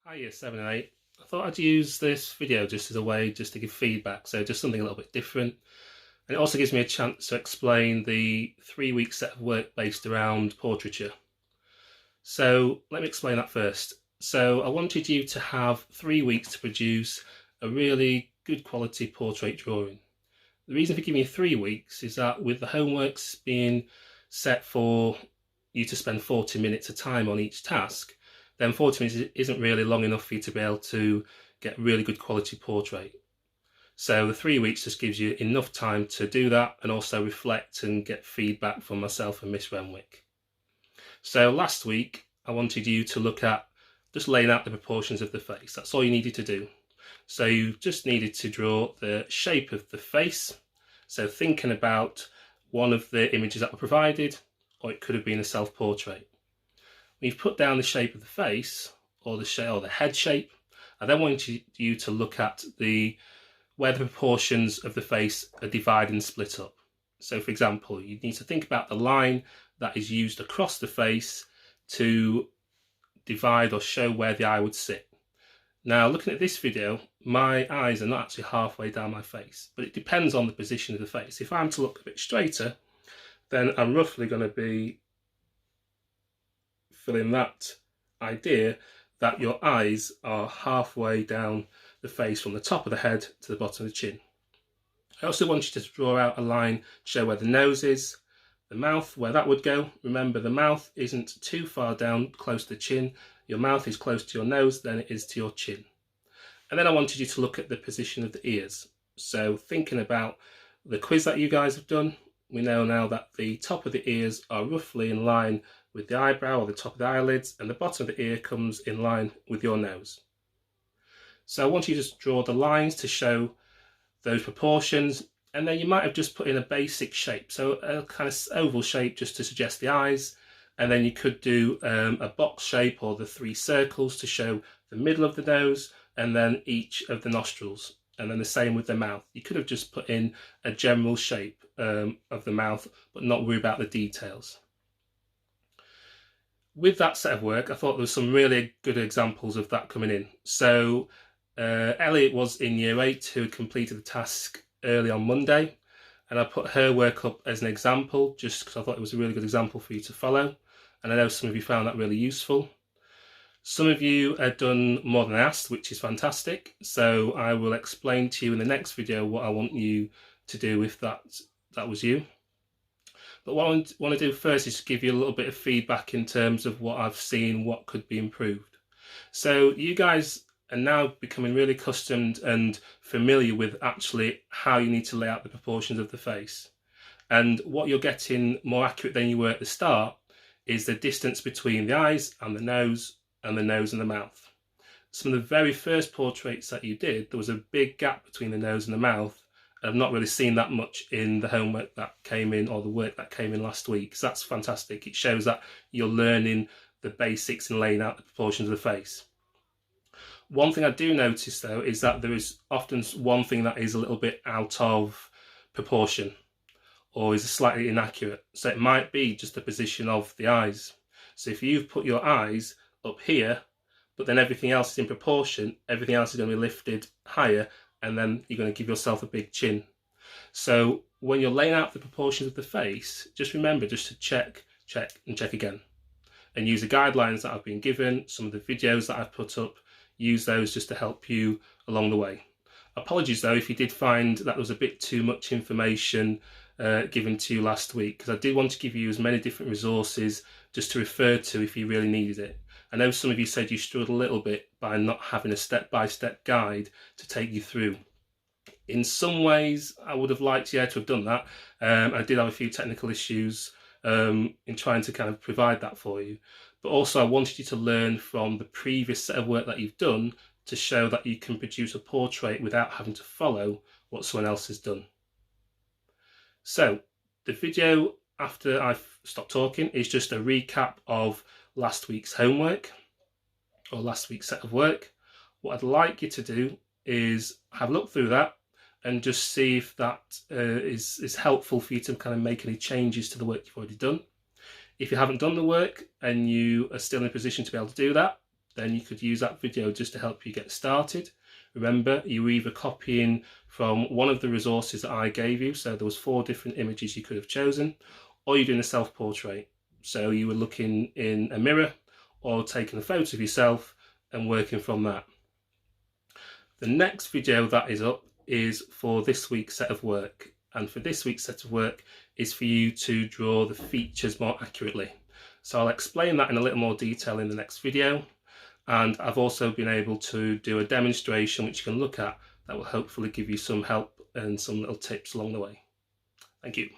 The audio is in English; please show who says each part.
Speaker 1: Hi, year 7 and 8. I thought I'd use this video just as a way just to give feedback, so just something a little bit different. And it also gives me a chance to explain the 3-week set of work based around portraiture. So let me explain that first. So I wanted you to have 3 weeks to produce a really good quality portrait drawing. The reason for giving you 3 weeks is that with the homeworks being set for you to spend 40 minutes of time on each task, then 40 minutes isn't really long enough for you to be able to get really good quality portrait. So the 3 weeks just gives you enough time to do that and also reflect and get feedback from myself and Miss Renwick. So last week I wanted you to look at just laying out the proportions of the face. That's all you needed to do. So you just needed to draw the shape of the face. So thinking about one of the images that were provided, or it could have been a self-portrait. When you've put down the shape of the face, or the head shape, I then want you to look at where the proportions of the face are divided and split up. So for example, you need to think about the line that is used across the face to divide or show where the eye would sit. Now, looking at this video, my eyes are not actually halfway down my face, but it depends on the position of the face. If I'm to look a bit straighter, then I'm roughly going to be filling that idea that your eyes are halfway down the face from the top of the head to the bottom of the chin. I also want you to draw out a line to show where the nose is, the mouth, where that would go. Remember, the mouth isn't too far down close to the chin. Your mouth is close to your nose than it is to your chin. And then I wanted you to look at the position of the ears. So thinking about the quiz that you guys have done, we know now that the top of the ears are roughly in line with the eyebrow or the top of the eyelids, and the bottom of the ear comes in line with your nose. So I want you to just draw the lines to show those proportions, and then you might have just put in a basic shape, so a kind of oval shape just to suggest the eyes, and then you could do a box shape or the 3 circles to show the middle of the nose and then each of the nostrils, and then the same with the mouth. You could have just put in a general shape of the mouth but not worry about the details. With that set of work, I thought there was some really good examples of that coming in. So Elliot was in year 8 who had completed the task early on Monday, and I put her work up as an example just because I thought it was a really good example for you to follow, and I know some of you found that really useful. Some of you had done more than I asked, which is fantastic, so I will explain to you in the next video what I want you to do if that was you. But what I want to do first is to give you a little bit of feedback in terms of what I've seen, what could be improved. So you guys are now becoming really accustomed and familiar with actually how you need to lay out the proportions of the face. And what you're getting more accurate than you were at the start is the distance between the eyes and the nose and the mouth. Some of the very first portraits that you did, there was a big gap between the nose and the mouth. I've not really seen that much in the homework that came in or the work that came in last week. So that's fantastic. It shows that you're learning the basics and laying out the proportions of the face. One thing I do notice though is that there is often one thing that is a little bit out of proportion or is slightly inaccurate. So it might be just the position of the eyes. So if you've put your eyes up here, but then everything else is in proportion, everything else is going to be lifted higher, and then you're going to give yourself a big chin. So when you're laying out the proportions of the face, just remember just to check and check again, and use the guidelines that I've been given, some of the videos that I've put up, use those just to help you along the way. Apologies though if you did find that there was a bit too much information given to you last week, because I did want to give you as many different resources just to refer to if you really needed it. I know some of you said you struggled a little bit by not having a step-by-step guide to take you through. In some ways, I would have liked to have done that. I did have a few technical issues in trying to kind of provide that for you. But also I wanted you to learn from the previous set of work that you've done to show that you can produce a portrait without having to follow what someone else has done. So the video after I've stopped talking is just a recap of last week's homework or last week's set of work. What I'd like you to do is have a look through that and just see if that is helpful for you to kind of make any changes to the work you've already done. If you haven't done the work and you are still in a position to be able to do that, then you could use that video just to help you get started. Remember, you were either copying from one of the resources that I gave you, so there was 4 different images you could have chosen, or you're doing a self-portrait. So you were looking in a mirror or taking a photo of yourself and working from that. The next video that is up is for this week's set of work. And for this week's set of work is for you to draw the features more accurately. So I'll explain that in a little more detail in the next video. And I've also been able to do a demonstration which you can look at that will hopefully give you some help and some little tips along the way. Thank you.